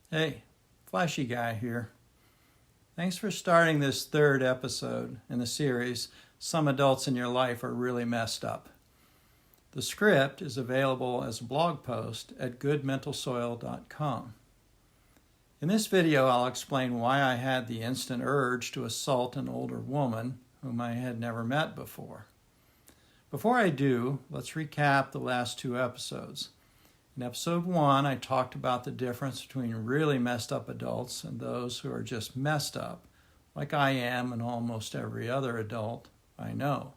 Hey, Flashy Guy here. Thanks for starting this third episode in the series, Some Adults in Your Life Are Really Messed Up. The script is available as a blog post at goodmentalsoil.com. In this video, I'll explain why I had the instant urge to assault an older woman whom I had never met before. Before I do, let's recap the last two episodes. In episode 1, I talked about the difference between really messed up adults and those who are just messed up, like I am and almost every other adult I know.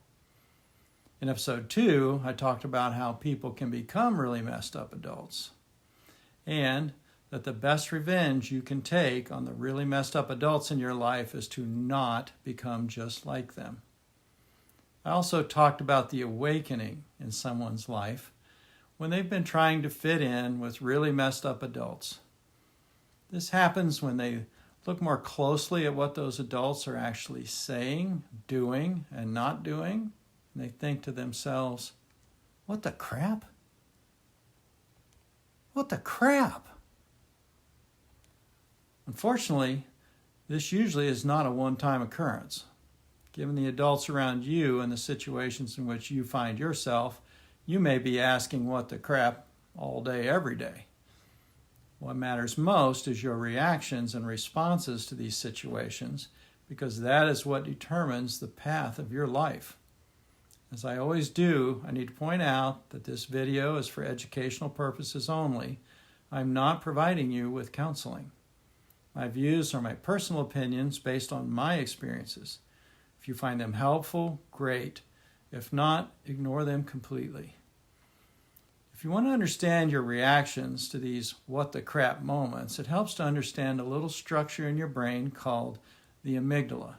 In episode 2, I talked about how people can become really messed up adults, and that the best revenge you can take on the really messed up adults in your life is to not become just like them. I also talked about the awakening in someone's life when they've been trying to fit in with really messed up adults. This happens when they look more closely at what those adults are actually saying, doing, and not doing, and they think to themselves, what the crap? What the crap? Unfortunately, this usually is not a one-time occurrence. Given the adults around you and the situations in which you find yourself, you may be asking what the crap all day, every day. What matters most is your reactions and responses to these situations, because that is what determines the path of your life. As I always do, I need to point out that this video is for educational purposes only. I'm not providing you with counseling. My views are my personal opinions based on my experiences. If you find them helpful, great. If not, ignore them completely. If you want to understand your reactions to these what the crap moments, it helps to understand a little structure in your brain called the amygdala.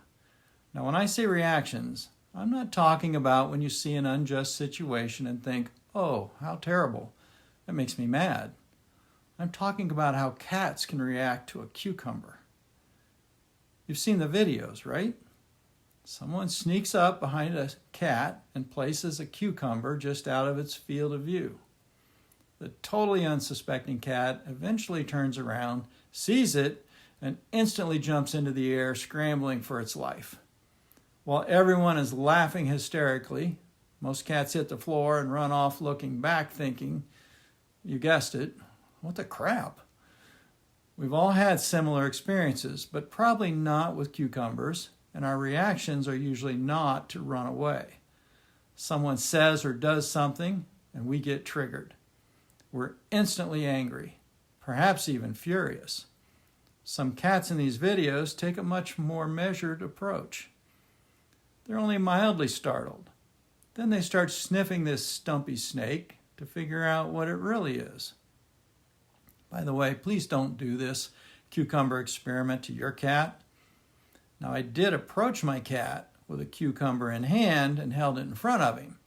Now, when I say reactions, I'm not talking about when you see an unjust situation and think, oh, how terrible, that makes me mad. I'm talking about how cats can react to a cucumber. You've seen the videos, right? Someone sneaks up behind a cat and places a cucumber just out of its field of view. The totally unsuspecting cat eventually turns around, sees it, and instantly jumps into the air, scrambling for its life. While everyone is laughing hysterically, most cats hit the floor and run off looking back thinking, you guessed it, what the crap? We've all had similar experiences, but probably not with cucumbers, and our reactions are usually not to run away. Someone says or does something, and we get triggered. We're instantly angry, perhaps even furious. Some cats in these videos take a much more measured approach. They're only mildly startled. Then they start sniffing this stumpy snake to figure out what it really is. By the way, please don't do this cucumber experiment to your cat. Now, I did approach my cat with a cucumber in hand and held it in front of him.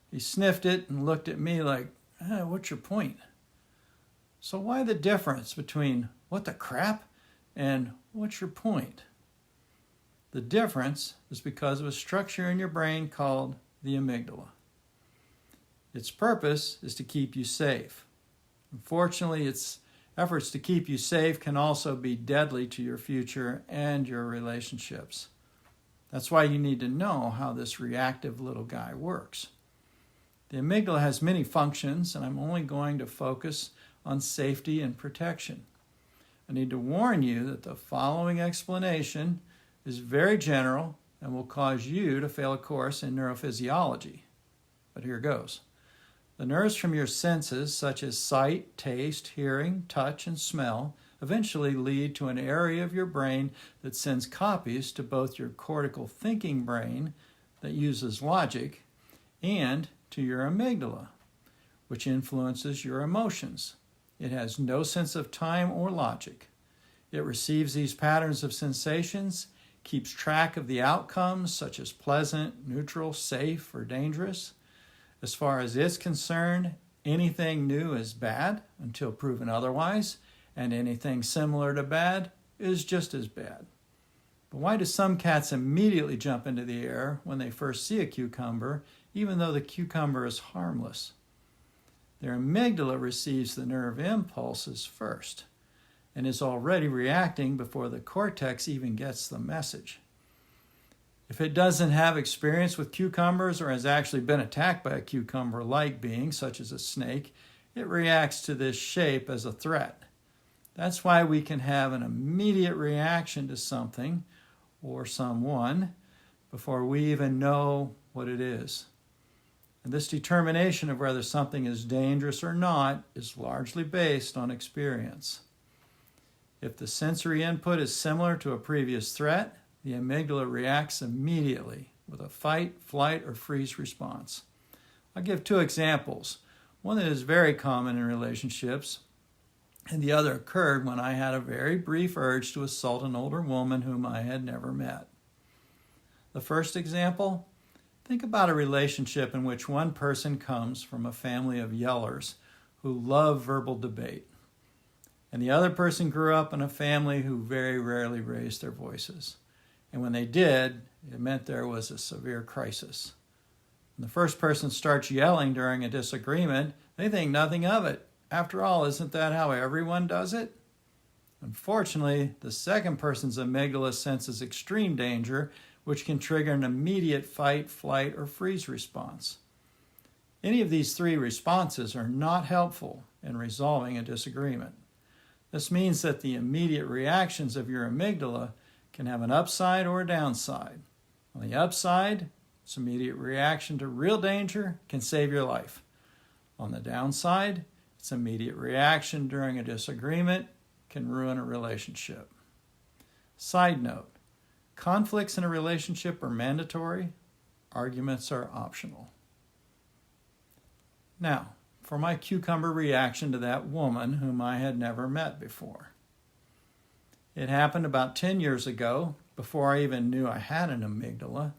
He sniffed it and looked at me like, what's your point? So why the difference between what the crap and what's your point? The difference is because of a structure in your brain called the amygdala. Its purpose is to keep you safe. Unfortunately, its efforts to keep you safe can also be deadly to your future and your relationships. That's why you need to know how this reactive little guy works. The amygdala has many functions, and I'm only going to focus on safety and protection. I need to warn you that the following explanation is very general and will cause you to fail a course in neurophysiology. But here goes. The nerves from your senses, such as sight, taste, hearing, touch, and smell, eventually lead to an area of your brain that sends copies to both your cortical thinking brain that uses logic and to your amygdala, which influences your emotions. It has no sense of time or logic. It receives these patterns of sensations, keeps track of the outcomes, such as pleasant, neutral, safe, or dangerous. As far as it's concerned, anything new is bad until proven otherwise, and anything similar to bad is just as bad. But why do some cats immediately jump into the air when they first see a cucumber, even though the cucumber is harmless? Their amygdala receives the nerve impulses first. and is already reacting before the cortex even gets the message. If it doesn't have experience with cucumbers or has actually been attacked by a cucumber-like being, such as a snake, it reacts to this shape as a threat. That's why we can have an immediate reaction to something or someone before we even know what it is. And this determination of whether something is dangerous or not is largely based on experience. If the sensory input is similar to a previous threat, the amygdala reacts immediately with a fight, flight, or freeze response. I'll give two examples. One that is very common in relationships, and the other occurred when I had a very brief urge to assault an older woman whom I had never met. The first example, think about a relationship in which one person comes from a family of yellers who love verbal debate, and the other person grew up in a family who very rarely raised their voices. And when they did, it meant there was a severe crisis. When the first person starts yelling during a disagreement, they think nothing of it. After all, isn't that how everyone does it? Unfortunately, the second person's amygdala senses extreme danger, which can trigger an immediate fight, flight, or freeze response. Any of these three responses are not helpful in resolving a disagreement. This means that the immediate reactions of your amygdala can have an upside or a downside. On the upside, its immediate reaction to real danger can save your life. On the downside, its immediate reaction during a disagreement can ruin a relationship. Side note, conflicts in a relationship are mandatory, arguments are optional. Now, for my cucumber reaction to that woman whom I had never met before. It happened about 10 years ago, before I even knew I had an amygdala.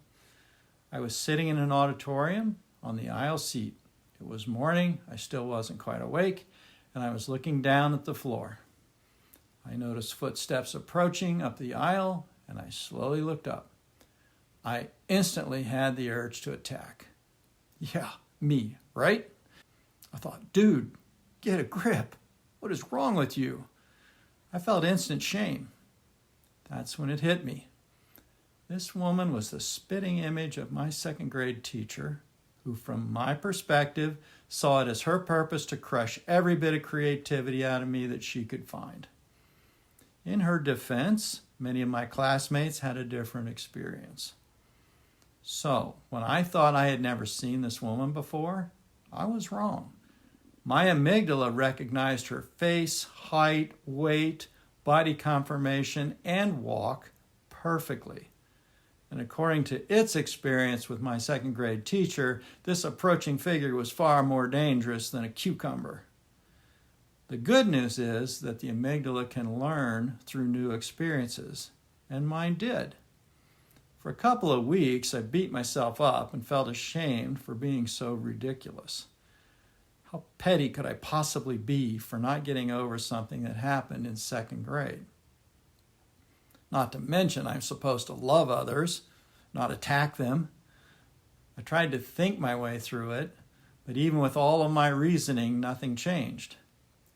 I was sitting in an auditorium on the aisle seat. It was morning, I still wasn't quite awake, and I was looking down at the floor. I noticed footsteps approaching up the aisle, and I slowly looked up. I instantly had the urge to attack. Yeah, me, right? I thought, dude, get a grip. What is wrong with you? I felt instant shame. That's when it hit me. This woman was the spitting image of my second grade teacher, who from my perspective saw it as her purpose to crush every bit of creativity out of me that she could find. In her defense, many of my classmates had a different experience. So, when I thought I had never seen this woman before, I was wrong. My amygdala recognized her face, height, weight, body conformation, and walk perfectly. And according to its experience with my second grade teacher, this approaching figure was far more dangerous than a cucumber. The good news is that the amygdala can learn through new experiences, and mine did. For a couple of weeks, I beat myself up and felt ashamed for being so ridiculous. How petty could I possibly be for not getting over something that happened in second grade? Not to mention, I'm supposed to love others, not attack them. I tried to think my way through it, but even with all of my reasoning, nothing changed.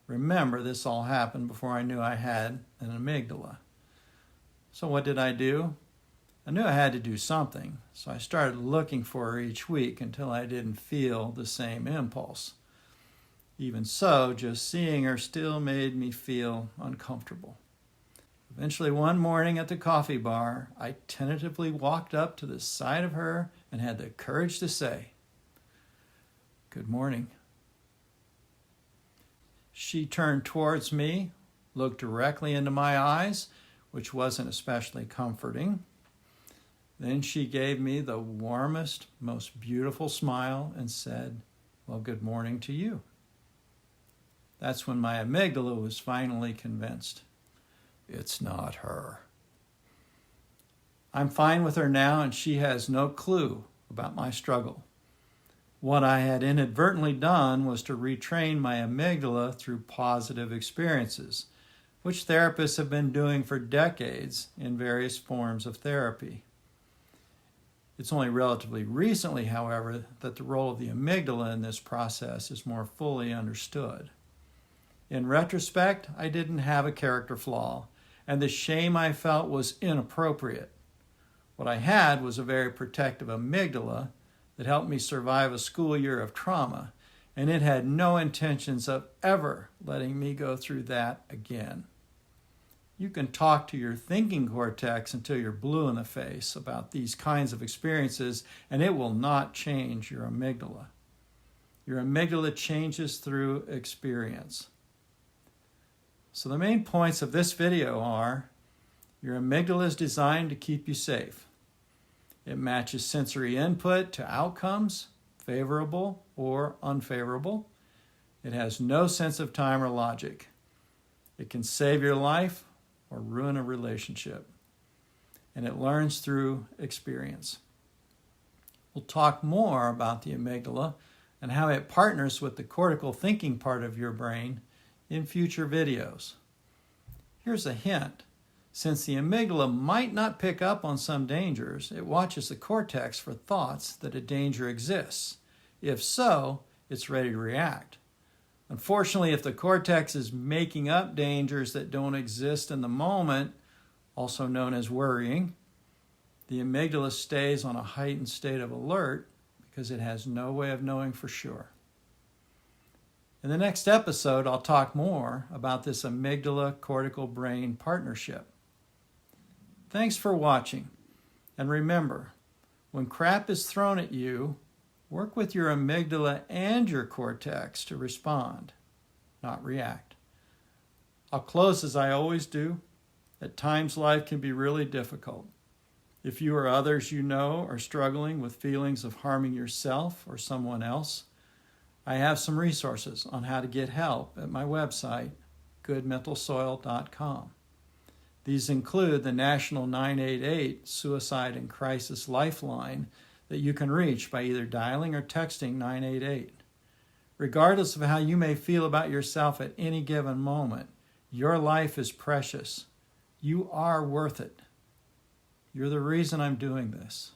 Remember, this all happened before I knew I had an amygdala. So what did I do? I knew I had to do something, so I started looking for her each week until I didn't feel the same impulse. Even so, just seeing her still made me feel uncomfortable. Eventually, one morning at the coffee bar, I tentatively walked up to the side of her and had the courage to say, "Good morning." She turned towards me, looked directly into my eyes, which wasn't especially comforting. Then she gave me the warmest, most beautiful smile and said, "Well, good morning to you." That's when my amygdala was finally convinced. It's not her. I'm fine with her now, and she has no clue about my struggle. What I had inadvertently done was to retrain my amygdala through positive experiences, which therapists have been doing for decades in various forms of therapy. It's only relatively recently, however, that the role of the amygdala in this process is more fully understood. In retrospect, I didn't have a character flaw, and the shame I felt was inappropriate. What I had was a very protective amygdala that helped me survive a school year of trauma, and it had no intentions of ever letting me go through that again. You can talk to your thinking cortex until you're blue in the face about these kinds of experiences, and it will not change your amygdala. Your amygdala changes through experience. So the main points of this video are: your amygdala is designed to keep you safe. It matches sensory input to outcomes, favorable or unfavorable. It has no sense of time or logic. It can save your life or ruin a relationship. And it learns through experience. We'll talk more about the amygdala and how it partners with the cortical thinking part of your brain in future videos. Here's a hint. Since the amygdala might not pick up on some dangers, it watches the cortex for thoughts that a danger exists. If so, it's ready to react. Unfortunately, if the cortex is making up dangers that don't exist in the moment, also known as worrying, the amygdala stays on a heightened state of alert because it has no way of knowing for sure. In the next episode, I'll talk more about this amygdala-cortical brain partnership. Thanks for watching. And remember, when crap is thrown at you, work with your amygdala and your cortex to respond, not react. I'll close as I always do. At times, life can be really difficult. If you or others you know are struggling with feelings of harming yourself or someone else, I have some resources on how to get help at my website, goodmentalsoil.com. These include the National 988 Suicide and Crisis Lifeline that you can reach by either dialing or texting 988. Regardless of how you may feel about yourself at any given moment, your life is precious. You are worth it. You're the reason I'm doing this.